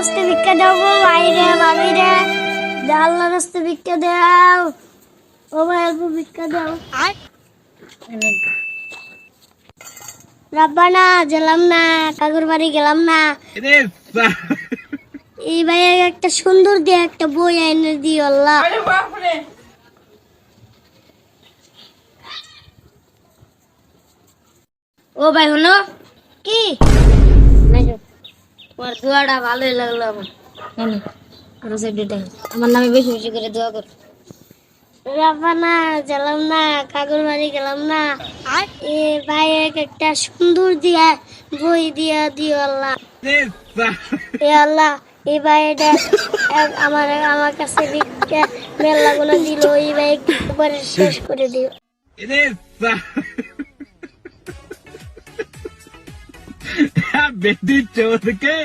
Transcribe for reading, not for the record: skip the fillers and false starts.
রাস্তে ভিক্ষা দাও গো ভাই রে ভাবি রে, আল্লাহ রাস্তে ভিক্ষা দাও ও ভাই, অল্প ভিক্ষা দাও। রাব্বানা গেলাম না, কাকুর বাড়ি গেলাম না, এই ভাই একটা সুন্দর দিয়ে একটা বই এনে দিও আল্লাহ। ও ভাই হলো কি, তোমার দোয়াটা ভালোই লাগলো আমার, আমার নামে বেশি বেশি করে দোয়া কর। রাব্বানা গেলাম না, কাকুর বাড়ি গেলাম না, এ ভাই একটা সুন্দর দিয়া বই দিয়া দিও আল্লাহ। এ আল্লাহ, এই ভাইটা আমার কাছে ভিক্ষা মেলা গুলো দিল, এই ভাই একবারে শেষ করে দিও। বেটি চোদ কে